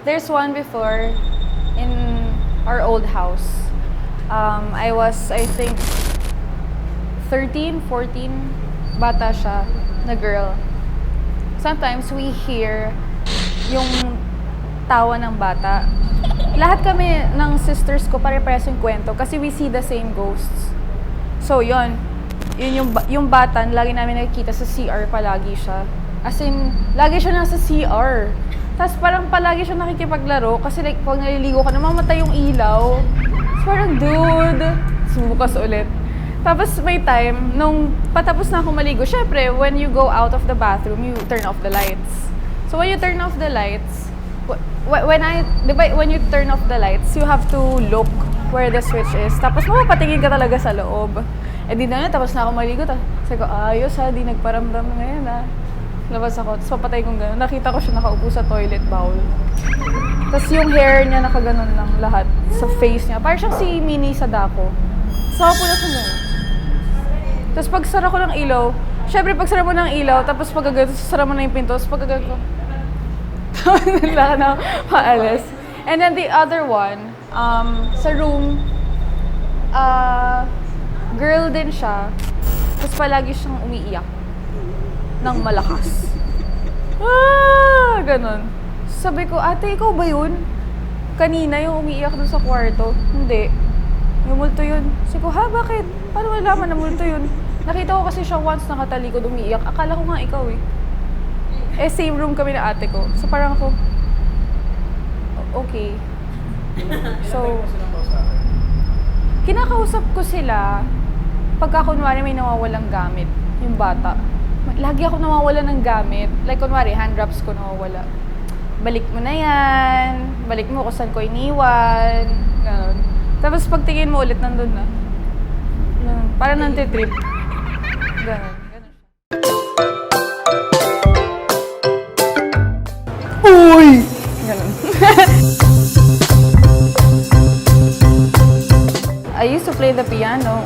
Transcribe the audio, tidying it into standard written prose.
There's one before in our old house. I was, I think, 13, 14, bata siya, na girl. Sometimes we hear yung tawa ng bata. Lahat kami ng sisters ko pare-pares yung kwento kasi we see the same ghosts. So yun yung bata, lagi namin nakikita sa CR palagi siya. As in, lagi siya nasa CR. Tapos parang palagi siya nakikipaglaro kasi like pag naliligo ka, namamatay yung ilaw. So parang dude, sumubukas ulit. Tapos may time, nung patapos na akong maligo, syempre, when you go out of the bathroom, you turn off the lights. So when you turn off the lights, when you turn off the lights, you have to look where the switch is. Tapos mapapatingin ka talaga sa loob. Eh di na tapos na ako maligo. Sabi ko, ayos ha, di nagparamdam ngayon ha. Labas ako, tapos papatay kong gano'n. Nakita ko siya nakaupo sa toilet bowl. Tapos yung hair niya nakaganon lang lahat sa face niya. Parang siyang si Minnie Sadako. So ako na siya gano'n. Tapos pag sara ko ng ilaw, syempre pag sara mo ng ilaw, tapos pag sara mo na yung pinto, tapos pag ko, wala na paalis. And then the other one, sa room, girl din siya, tapos palagi siyang umiiyak ng malakas. Ganon. Sabi ko, ate, ikaw ba yun? Kanina yung umiiyak dun sa kwarto. Hindi. Yung multo yun. Sabi ko, ha, bakit? Paano malaman na multo yun? Nakita ko kasi siya once nakatalikod umiiyak. Akala ko nga ikaw eh. Eh, same room kami na ate ko. So parang ako, okay. So, kinakausap ko sila pagka kunwari may nawawalang gamit, yung bata. Lagi ako nawawala ng gamit. Like kunwari, hand wraps ko nawawala. Balik mo na yan. Balik mo kung saan ko iniwan. Ganon. Tapos pagtingin mo ulit, nandun na. Ganon. Parang nantitrip. Ganon. Ganon. Uy! Ganon. I used to play the piano.